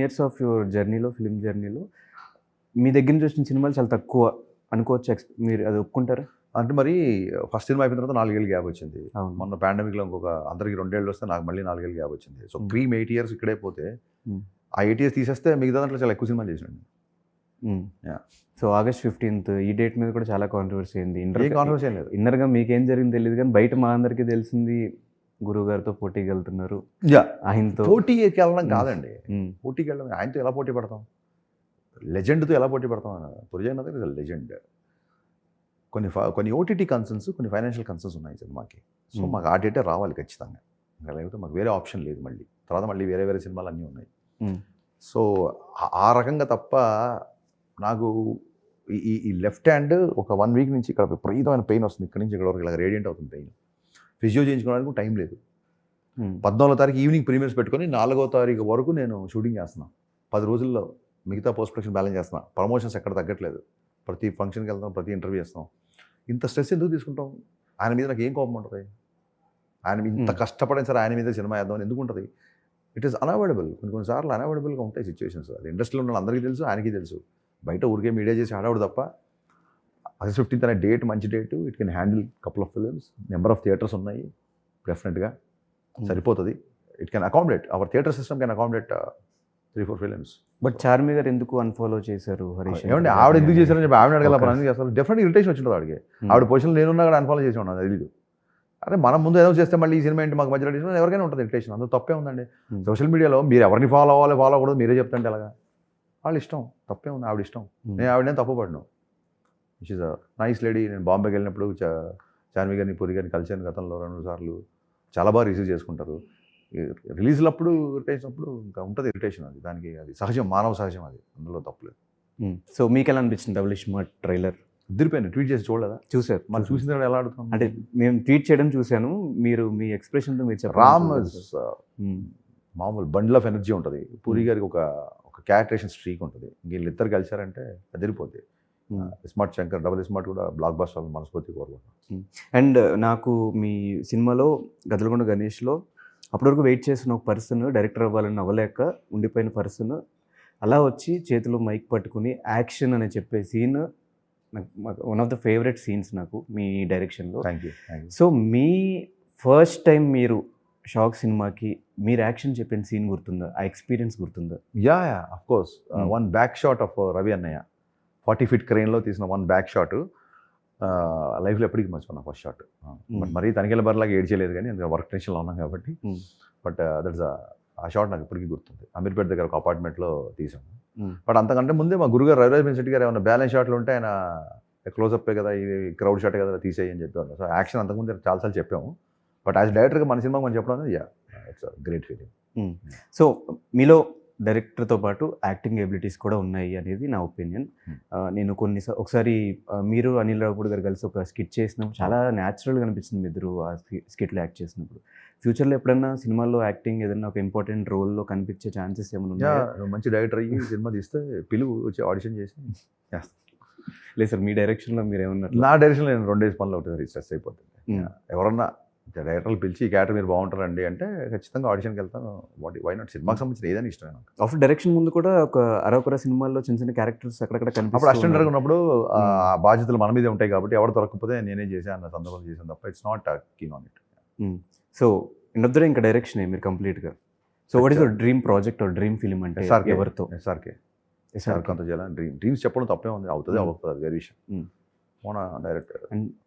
Years of your జర్నీలో, film జర్నీలో మీ దగ్గర నుంచి వచ్చిన సినిమాలు చాలా తక్కువ అనుకోవచ్చు. మీరు అది ఒప్పుకుంటారా? అంటే మరి ఫస్ట్ సినిమా అయిపోయిన తర్వాత 4 ఏళ్ళు గ్యాప్ వచ్చింది. అవును. మొన్న పాండమిక్లో ఇంకొక అందరికి 2 ఏళ్ళు వస్తే నాకు మళ్ళీ 4 ఏళ్ళు గ్యాప్ వచ్చింది. సో క్రీమ్ 8 ఇయర్స్ ఇక్కడే పోతే ఆ 8 ఇయర్స్ తీసేస్తే మిగతా దాంట్లో చాలా ఎక్కువ సినిమాలు చేసినాడు. సో August 15th ఈ డేట్ మీద కూడా చాలా కాంట్రవర్సీ అయింది. ఏ కాంట్రవర్సీ లేదు. ఇన్నర్గా మీకేం జరిగింది తెలియదు, కానీ బయట మా అందరికీ తెలిసింది గురువు గారితో పోటీకి వెళ్తున్నారు. ఆయనతో పోటీకి వెళ్ళడం కాదండి. పోటీకి వెళ్ళడం ఆయనతో ఎలా పోటీ పడతాం? లెజెండ్తో ఎలా పోటీ పడతాం? పురుజన్నది ఇస్ లెజెండ్. కొన్ని ఓటీటీ కన్సర్న్స్, కొన్ని ఫైనాన్షియల్ కన్సర్న్స్ ఉన్నాయి సినిమాకి. సో మాకు ఆ డేటే రావాలి ఖచ్చితంగా, ఇంకా లేకపోతే మాకు వేరే ఆప్షన్ లేదు. మళ్ళీ వేరే వేరే సినిమాలు అన్నీ ఉన్నాయి. సో ఆ రకంగా తప్ప నాకు ఈ లెఫ్ట్ హ్యాండ్ ఒక 1 వీక్ నుంచి ఇక్కడ విపరీతమైన పెయిన్ వస్తుంది. ఇక్కడ నుంచి ఇక్కడ వరకు ఇలా రేడియంట్ అవుతుంది పెయిన్. ఫిజియో చేయించుకోవడానికి టైం లేదు. 14వ తారీఖు ఈవినింగ్ ప్రీమియర్స్ పెట్టుకొని 4వ తారీఖు వరకు నేను షూటింగ్ చేస్తున్నాను. 10 రోజుల్లో మిగతా పోస్ట్ ప్రొడక్షన్ బ్యాలెన్స్ చేస్తున్నాను. ప్రమోషన్స్ ఎక్కడ తగ్గట్లేదు. ప్రతి ఫంక్షన్కి వెళ్తాం, ప్రతి ఇంటర్వ్యూ చేస్తాం. ఇంత స్ట్రెస్ ఎందుకు తీసుకుంటాం? ఆయన మీద నాకు ఏం కోపం ఉంటుంది? ఆయన ఇంత కష్టపడిన సరే ఆయన మీద సినిమా వేద్దామని ఎందుకు ఉంటుంది? It is unavoidable. కొన్నిసార్లు అన్అవాయిడబుల్గా ఉంటాయి సిచ్యువేషన్స్. అది ఇండస్ట్రీలో ఉన్న అందరికీ తెలుసు, ఆయనకి తెలుసు. బయట ఊరికే మీడియా చేసి ఆడవడు తప్ప August 15th అనే డేట్ మంచి date. It can handle couple of films. Number of theatres ఉన్నాయి, డెఫినెట్గా సరిపోతుంది. It can accommodate, our theatre system can accommodate 3-4 films. But Charmi గారు ఎందుకు అన్ఫాలో చేశారు హరీష్? ఏమంటే ఆవిడ ఎందుకు చేశారని చెప్పి ఆవిడ అడగల, ఎందుకు చేస్తారు? డెఫినెట్గా ఇరిటేషన్ వచ్చింటుంది ఆవిడకి. ఆవిడ పొజిషన్లో నేనున్నా కూడా అన్ఫాలో చేసి ఉన్నాను, తెలీదు. అరే మనం ముందు ఏదో చేస్తే మళ్ళీ ఈ సినిమా ఏంటి మాకు మధ్యలో ఇరిటేషన్ ఎవరికైనా ఉంటుంది. ఇరిటేషన్ అందులో తప్పే ఉందండి. సోషల్ మీడియాలో మీరు ఎవరిని ఫాలో అవ్వాలి, ఫాలో అవ్వకూడదు మీరే చెప్తుంటే ఎలాగా? వాళ్ళ ఇష్టం, తప్పే ఉంది. ఆవిడ ఇష్టం. నేను ఆవిడనే తప్పుపడ్డాను. Which is a nice lady. నేను బాంబేకి వెళ్ళినప్పుడు చార్మి గారిని, పూరి గారిని కలిసాను గతంలో 2 సార్లు. చాలా బాగా రిసీవ్ చేసుకుంటారు. రిలీజ్లప్పుడు ఇరిటేషన్ అప్పుడు ఇంకా ఉంటుంది ఇరిటేషన్. దానికి అది సహజం, మానవ సహజం, అది అందులో తప్పలేదు. సో మీకు ఎలా అనిపించింది డబుల్ స్మార్ట్ ట్రైలర్? ఇద్దరిపోయిన ట్వీట్ చేసి చూడలేదా? చూసారు. మళ్ళీ చూసిన తర్వాత ఎలా అడుగుతాం? అంటే మేము ట్వీట్ చేయడం చూశాను, మీరు మీ ఎక్స్ప్రెషన్తో మీరు చెప్పారు. రామ్ మామూలు బండిల్ ఆఫ్ ఎనర్జీ ఉంటుంది. పూరి గారికి ఒక క్యారెక్టరేషన్ స్ట్రీక్ ఉంటుంది. వీళ్ళిద్దరు కలిసారంటే అదిరిపోద్ది. స్మార్ట్ శంకర్, డబుల్ స్మార్ట్ కూడా బ్లాక్ బస్టర్ మనస్ఫూర్తి కోరుకుంటున్నాను. అండ్ నాకు మీ సినిమాలో గదలగొండ గణేష్లో అప్పటి వరకు వెయిట్ చేసిన ఒక పర్సన్ డైరెక్టర్ అవ్వాలని అవ్వలేక ఉండిపోయిన పర్సన్ అలా వచ్చి చేతిలో మైక్ పట్టుకుని యాక్షన్ అని చెప్పే సీన్ నాకు one of the favourite scenes నాకు మీ డైరెక్షన్లో. Thank you. So me first time మీరు షాక్ సినిమాకి మీరు యాక్షన్ చెప్పిన సీన్ గుర్తుందా? ఆ ఎక్స్పీరియన్స్ గుర్తుందా? Yeah of course. 1 back shot of Ravi అన్నయ్య 40 feet క్రెయిన్లో తీసిన 1 బ్యాక్ షాట్ లైఫ్లో ఎప్పటికీ మర్చిపోయినా ఫస్ట్ షాట్. బట్ మరీ తనిఖీల బరిలాగా ఏడ్చేయలేదు, కానీ అందులో వర్క్ టెన్షన్లో ఉన్నాం కాబట్టి. బట్ దట్స్ ఆ షాట్ నాకు ఇప్పటికీ గుర్తుంది. అమీర్పేట దగ్గర ఒక అపార్ట్మెంట్లో తీసాము. బట్ అంతకంటే ముందే మా గురుగారు రవిరాజ్ శెట్టి గారు ఏమైనా బ్యాలెన్స్ షాట్లు ఉంటే ఆయన క్లోజప్పే కదా, ఇది క్రౌడ్ షాట్ కదా, తీసేయి అని చెప్పేవాళ్ళు. సో యాక్షన్ అంతకుముందు చాలాసార్లు చెప్పాము. బట్ యాజ్ డైరెక్టర్గా మన సినిమాకి మనం చెప్పడం అనేది ఇట్స్ గ్రేట్ ఫీలింగ్. సో మీలో డైరెక్టర్తో పాటు యాక్టింగ్ ఎబిలిటీస్ కూడా ఉన్నాయి అనేది నా ఒపీనియన్. నేను ఒకసారి మీరు అనిల్ రావుపూడి గారు కలిసి ఒక స్కిట్ చేసినప్పుడు చాలా న్యాచురల్గా అనిపించింది మీ ఇద్దరు ఆ స్కిట్లో యాక్ట్ చేసినప్పుడు. ఫ్యూచర్లో ఎప్పుడైనా సినిమాలో యాక్టింగ్ ఏదైనా ఒక ఇంపార్టెంట్ రోల్లో కనిపించే ఛాన్సెస్ ఏమైనా ఉన్నాయా? మంచి డైరెక్టర్ అయ్యి సినిమా తీస్తే పిలువు, వచ్చి ఆడిషన్ చేసి లేదు సార్, మీ డైరెక్షన్లో మీరు ఏమన్నా? నా డైరెక్షన్లో నేను 2 days పనిలో ఒకటి స్ట్రెస్ అయిపోతుంది. ఎవరన్నా డైరెక్టర్లు పిలిచి ఈ క్యారెక్టర్ మీరు బాగుంటారండి అంటే ఖచ్చితంగా ఆడిషన్కి వెళ్తాను. Why not? సినిమాకి సంబంధించిన ఏదైనా ఇష్టమే నాకు. ఆఫ్టర్ డైరెక్షన్ ముందు కూడా ఒక అరొకర సినిమాల్లో చిన్న చిన్న క్యారెక్టర్స్ అక్కడక్కడ కనిపిస్తాయి. అప్పుడు అసిస్టెంట్ డైరెక్టర్ ఉన్నప్పుడు ఆ బాధ్యతలు మన మీదే ఉంటాయి కాబట్టి ఎవరు దొరకకపోతే నేనే చేశాను అన్న సందర్భాలు చేశాను తప్ప it's not keen on it. So ఇంకొద్దరే ఇంకా డైరెక్షన్ మీరు కంప్లీట్గా. So what is your dream project or dream film అంటే? ఎవరితో? ఎస్ఆర్కే అంత చేయాలని డ్రీమ్స్ చెప్పడం తప్పే ఉంది. అవుతుంది అవ్వకపోతుంది, అది వేరే విషయం. మన డైరెక్టర్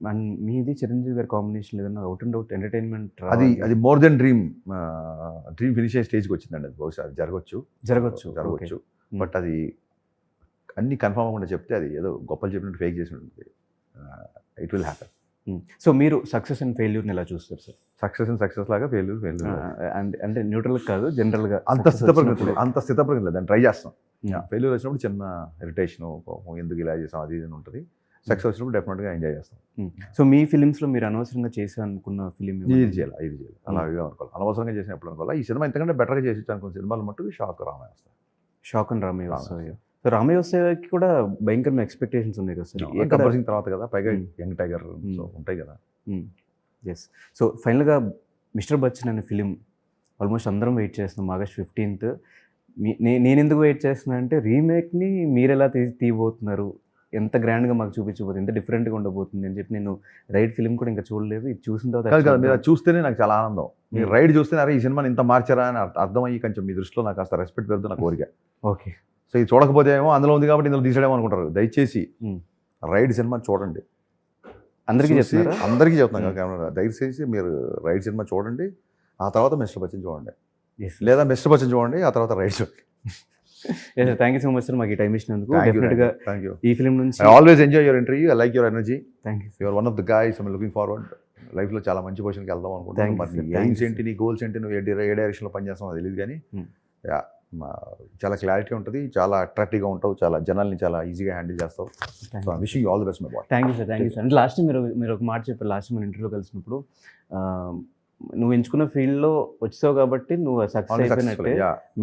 అండ్ మీది చిరంజీవి గారి కాంబినేషన్ ఏదైనా అవుట్ అండ్ అవుట్ ఎంటర్టైన్మెంట్ అది మోర్ దెన్ డ్రీమ్ ఫినిష్ అయ్యే స్టేజ్కి వచ్చిందండి. అది బహుశా జరగవచ్చు. బట్ అది అన్ని కన్ఫర్మ్ అవ్వకుండా చెప్తే అది ఏదో గొప్పలు చెప్పినట్టు ఫేక్ చేసినట్టు ఇట్ విల్ హ్యాపెన్. సో మీరు సక్సెస్ అండ్ ఫెయిల్యూర్ని ఎలా చూస్తారు సార్? సక్సెస్ లాగా ఫెయిల్యూర్ అంటే న్యూట్రల్ కాదు, జనరల్గా అంత స్థితప్రజ్ఞ లేదు. దాన్ని ట్రై చేస్తాం. ఫెయిల్యూర్ వచ్చినప్పుడు చిన్న ఇరిటేషను, ఎందుకు ఇలా చేసాం అది ఇది ఉంటుంది. సక్సెస్ వచ్చినప్పుడు డెఫినెట్గా ఎంజాయ్ చేస్తాం. సో మీ ఫిలిమ్స్లో మీరు అనవసరంగా చేసి అనుకున్న ఫిలిం ఇది చేయాలి అలాగే అనుకోవాలి. అనవసరంగా చేసినప్పుడు అనుకోవాలి. ఈ సినిమా ఇంతకంటే బెటర్గా చేసి అనుకున్న సినిమాలు మట్టుకు షాక్ రామయ్య వస్తాయి. షాక్ అండ్ రామయ్య వస్తాయి. సో రామయ్య వస్తాయికి కూడా భయంకరమైన ఎక్స్పెక్టేషన్స్ ఉన్నాయి కదా సార్. గబ్బర్ సింగ్ తర్వాత కదా, పైగా యంగ్ టైగర్ ఉంటాయి కదా. ఎస్. సో ఫైనల్గా మిస్టర్ బచ్చన్ అనే ఫిలిం ఆల్మోస్ట్ అందరం వెయిట్ చేస్తున్నాం. August 15th నేను ఎందుకు వెయిట్ చేస్తున్నా అంటే రీమేక్ని మీరు ఎలా తీయబోతున్నారు, ఎంత గ్రాండ్గా మాకు చూపించబోతుంది, ఎంత డిఫరెంట్గా ఉండబోతుంది అని చెప్పి నేను రైడ్ ఫిల్మ్ కూడా ఇంకా చూడలేదు. ఇది చూసిన కాదు కదా, మీరు తర్వాత అది చూస్తేనే నాకు చాలా ఆనందం. మీరు రైడ్ చూస్తేనే అరే ఈ సినిమాని ఇంత మార్చారా అని అర్థమయ్యి కొంచెం మీ దృష్టిలో నాకు కాస్త రెస్పెక్ట్ పెడుతుంది నా కోరిక. ఓకే. సో ఇది చూడకపోతే ఏమో అందులో ఉంది కాబట్టి ఇందులో తీసేయడం అనుకుంటారు. దయచేసి రైడ్ సినిమా చూడండి. అందరికీ చూసి చెప్తున్నారా? అందరికీ చెప్తున్నాను కెమెరా, దయచేసి మీరు రైడ్ సినిమా చూడండి, ఆ తర్వాత మిస్టర్ బచ్చన్ చూడండి, లేదా మిస్టర్ బచ్చన్ చూడండి ఆ తర్వాత రైడ్ చూడండి. Thank you so much sir మాకు ఈ టైం ఇచ్చినందుకు. డెఫినెట్గా థ్యాంక్ యూ. ఈ ఫిల్మ్ నుంచి I always enjoy your interview. I like your energy. Thank you. Your one of the guys I'm looking forward. లైఫ్లో చాలా మంచి పొజిషన్కి వెళ్దాం అనుకుంటున్నాను. Thank you, మరి sir. నీ Thank ఎయిమ్స్ you, ఏంటి, నీ గోల్స్ ఏంటి, నువ్వు ఏ డైరెక్షన్లో పనిచేస్తావు అది తెలియదు కానీ యా చాలా క్లారిటీ ఉంటుంది, చాలా అట్రాక్టివ్గా ఉంటావు, చాలా జనాల్ని చాలా ఈజీగా హ్యాండిల్ చేస్తావు. So I'm wishing you all the best my boy. Thank you sir. Thank you sir. అంటే లాస్ట్ మీరు ఒక మాట చెప్పారు లాస్ట్ మన ఇంటర్వ్యూలో కలిసినప్పుడు, నువ్వు ఎంచుకున్న ఫీల్డ్లో వచ్చావు కాబట్టి నువ్వు సక్సెస్ అయిపోయినట్టే,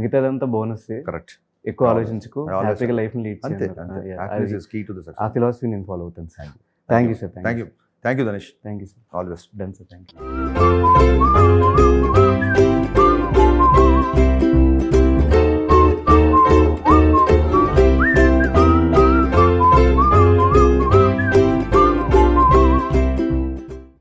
మిగతాదంతా బోనస్, కరెక్ట్. ఎక్కువ ఆలోచించుకో, హ్యాపీగా లైఫ్ని లీడ్ అంతే చేయాలి. Happiness is key to the uh success. Philosophy నేను ఫాలో అవుతాను sir. Thank you sir. Thank you Dhanesh. Thank you sir. All the best. Done sir. Thank you.